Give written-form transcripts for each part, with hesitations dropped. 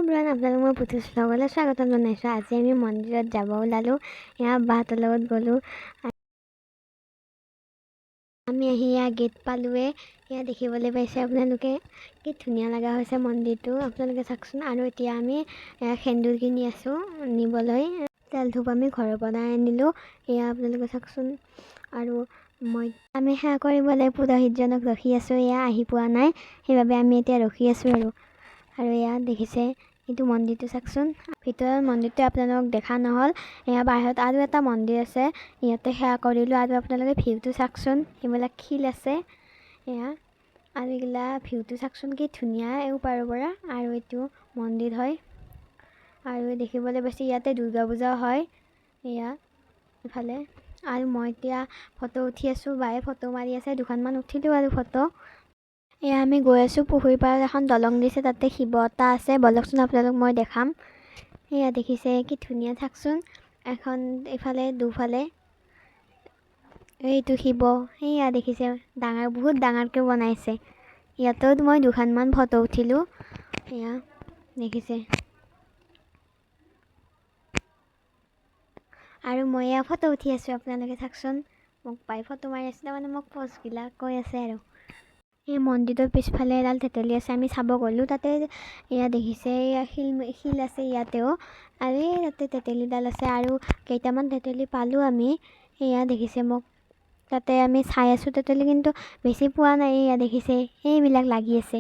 Everyone, আপোনালোক মই পুতুছ ভ্লগলৈ স্বাগতম জনাইছোঁ। আজি আমি মন্দিৰত যাব ওলালোঁ। এয়া বাহঁতৰ লগত গ'লোঁ। আমি আহি গেট পালোঁৱে। এয়া দেখিবলৈ পাইছে আপোনালোকে, কি ধুনীয়া লগা হৈছে মন্দিৰটো, আপোনালোকে চাওকচোন। আৰু এতিয়া আমি সেন্দুৰ কিনি আছোঁ নিবলৈ। তেল ধূপ আমি ঘৰৰ পৰা আনিলোঁ। এয়া আপোনালোকে চাওকচোন। আৰু আমি সেৱা কৰিবলৈ পুৰোহিতজনক ৰখি আছোঁ। এয়া আহি পোৱা নাই, সেইবাবে আমি এতিয়া ৰখি আছোঁ। আৰু এয়া দেখিছে, এইটো মন্দিৰটো চাওকচোন। ভিতৰৰ মন্দিৰটো আপোনালোকক দেখা নহ'ল। এয়া বাহিৰত আৰু এটা মন্দিৰ আছে, ইয়াতে সেৱা কৰিলোঁ। আৰু আপোনালোকে ভিউটো চাওকচোন, এইবিলাক শিল আছে। এয়া আৰু এইগিলা ভিউটো চাওকচোন, কি ধুনীয়া ওপৰৰ পৰা। আৰু এইটো মন্দিৰ হয়। আৰু দেখিবলৈ পাইছে ইয়াতে দুৰ্গা পূজাও হয়। এয়া ইফালে। আৰু মই এতিয়া ফটো উঠি আছোঁ, বায়ে ফটো মাৰি আছে। দুখনমান উঠিলোঁ আৰু ফটো। এয়া আমি গৈ আছোঁ, পুখুৰীৰ পাৰত এখন দলং দিছে, তাতে শিৱ এটা আছে। বলকচোন আপোনালোক মই দেখাম। এয়া দেখিছে, কি ধুনীয়া থাকচোন। এখন ইফালে দুফালে এইটো শিৱ। সেয়া দেখিছে, বহুত ডাঙৰকৈ বনাইছে। ইয়াতেও মই দুখনমান ফটো উঠিলোঁ। এয়া দেখিছে। আৰু মই এয়া ফটো উঠি আছোঁ, আপোনালোকে চাওকচোন। মোক বাই ফটো মাৰি আছিলে, মানে মোক প'জবিলাক কৈ আছে। আৰু এই মন্দিৰৰ পিছফালে এডাল তেতেলী আছে, আমি চাব গ'লোঁ। তাতে এয়া দেখিছে, এয়া শিল আছে ইয়াতেও। আৰু তাতে তেতেলীডাল আছে, আৰু কেইটামান তেতেলী পালোঁ আমি। এয়া দেখিছে, মোক তাতে আমি চাই আছোঁ তেতেলী, কিন্তু বেছি পোৱা নাই। এয়া দেখিছে, এইবিলাক লাগি আছে।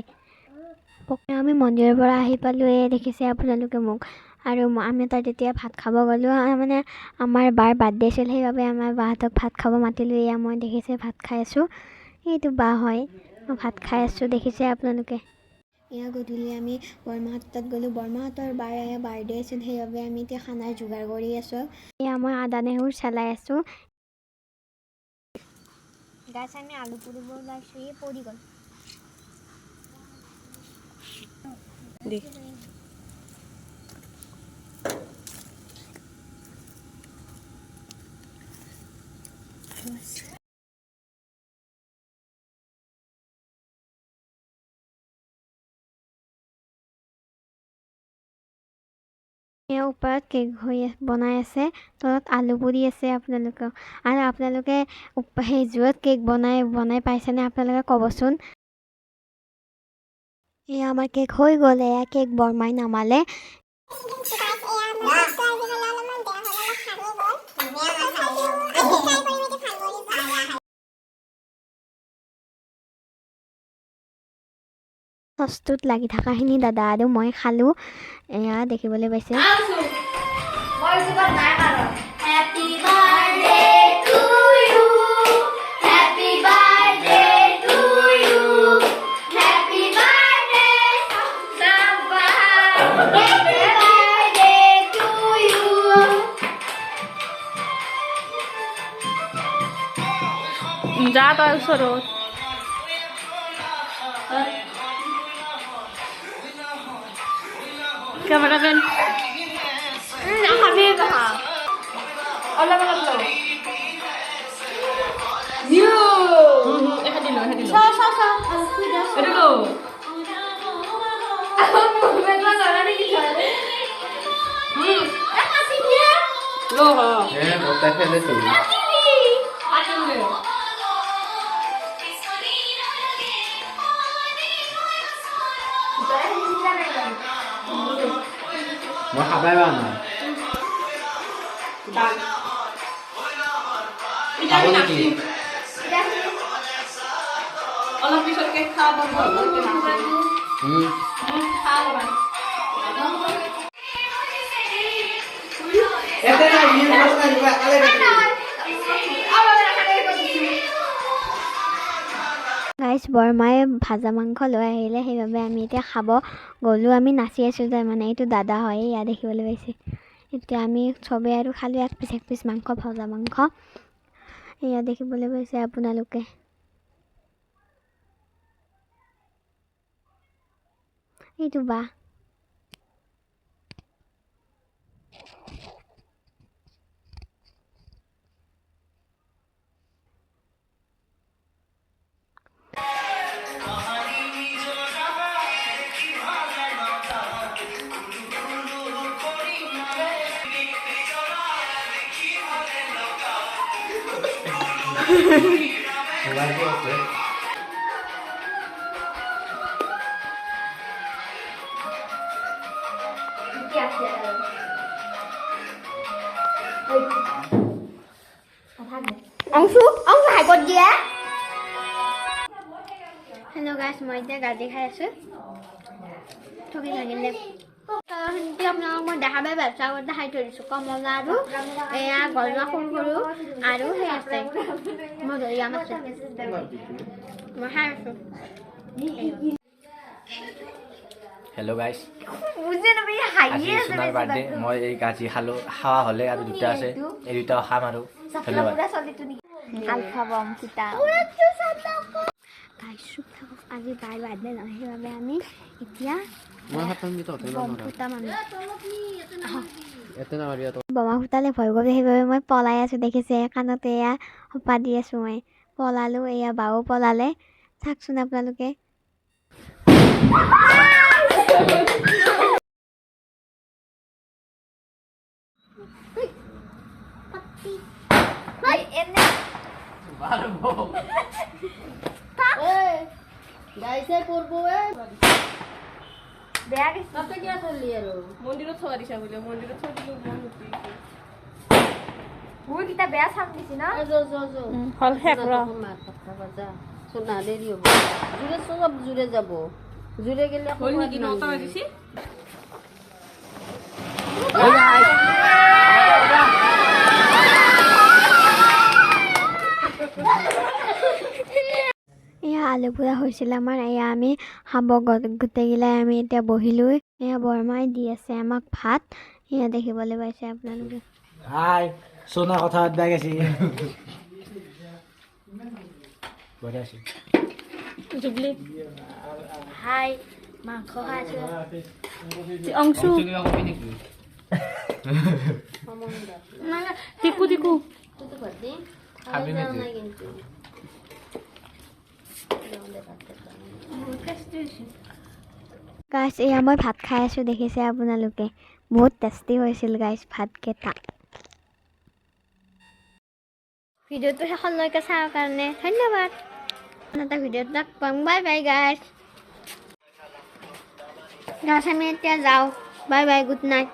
আমি মন্দিৰৰ পৰা আহি পালোঁ। এয়া দেখিছে আপোনালোকে মোক। আৰু আমি তাত এতিয়া ভাত খাব গ'লোঁ। মানে আমাৰ বাৰ বাৰ্থডে আছিল, সেইবাবে আমাৰ বাহঁতক ভাত খাব মাতিলোঁ। এয়া মই দেখিছে ভাত খাই আছোঁ। এইটো বা হয়, ভাত খাই আছোঁ, দেখিছে আপোনালোকে। এয়া গধূলি আমি বৰমাহঁতৰ তাত গ'লোঁ। বৰমাহঁতৰ বাৰ বাৰ্থডে আছিল, সেইবাবে আমি এতিয়া খানাৰ যোগাৰ কৰি আছোঁ। এয়া মই আদা নহৰু চলাই আছোঁ। গাছ আমি আলু পুৰিব ওলাইছোঁ, এই পৰি গ'ল। এয়া ওপৰত কেক বনাই আছে, তলত আলু পুৰি আছে আপোনালোকক। আৰু আপোনালোকে সেই জুইত কেক বনাই পাইছেনে, আপোনালোকে ক'বচোন। এয়া আমাৰ কেক হৈ গ'ল। এয়া কেক বৰমাই নামালে। চচটোত লাগি থকাখিনি দাদা আৰু মই খালোঁ। এয়া দেখিবলৈ পাইছে। যা তই ওচৰত কেমেৰামেন নাখাবি, অলপ অলপ লওঁ। মই খাবাই পাৰা নাই। খাব নেকি? অলপ পিছত কেক খাব পাব। গাইজ, বৰমাই ভাজা মাংস লৈ আহিলে, সেইবাবে আমি এতিয়া খাব গ'লোঁ। আমি নাচি আছোঁ যে, মানে এইটো দাদা হয়। এয়া দেখিবলৈ পাইছে। এতিয়া আমি চবেই আৰু খালোঁ এক পিচ মাংস, ভজা মাংস। এয়া দেখিবলৈ পাইছে আপোনালোকে। এইটো বা মোবাইলটো আছে অংশু হাই ক'ত দিয়া হেল্ল' গাইছ মই এতিয়া গাজি খাই আছোঁ ঠগি লাগিলে আপোনালোকক মই দেখা পাই ব্যৱস্থা আগত দেখাই থৈ দিছোঁ কমলা আৰু এয়া গলমা সৰু সৰু আৰু সেই আছে মধুৰিআম আছে মই খাই আছোঁ হেল্ল' গাইছ বুজি নাপাই আজি সোণাৰ বাৰ্থডে মই এই গাজি খালোঁ খাৱা হ'লে আৰু দুটা আছে এই দুটাও খাম আৰু ধন্যবাদ আলফা বম কিতা আজি বাৰ বাৰ্থডে নহয় সেইবাবে আমি এতিয়া বম ফুটা মানুহ বোমা ফুটালে ভয় কৰি সেইবাবে মই পলাই আছোঁ দেখিছে কাণতে এয়া সোপা দি আছোঁ মই পলালোঁ এয়া বাও পলালে চাওকচোন আপোনালোকে মন্দিৰত থোৱা দিছা বোলে মন্দিৰত থৈ দিলোঁ বেয়া চাম দিছি ন হল শেষ ৰ জোৰে যাব জোৰে গেলে হল নেকি 9টা বাজিছে এয়া আলু পোৰা হৈছিল আমাৰ এয়া আমি খাব গোটেইগিলাই আমি এতিয়া বহিলোঁ এয়া বৰমাই দি আছে আমাক ভাত এয়া দেখিবলৈ পাইছে আপোনালোকে হাই সোনা কথা পাতিবা গেছি বঢ়িয়াছি জুবলি হাই মাংস খাইছোঁ অংশু কিবা কবি নেকি টিকু টিকু খাবি নেকি গাইছ এয়া মই ভাত খাই আছোঁ দেখিছে আপোনালোকে বহুত টেষ্টি হৈছিল গাইছ ভাতকেইটা ভিডিঅ'টো শেষলৈকে চাৱাৰ কাৰণে ধন্যবাদ এটা ভিডিঅ'ত লগ পাম বাই বাই গাইছ গাইছ আমি এতিয়া যাওঁ বাই বাই গুড নাইট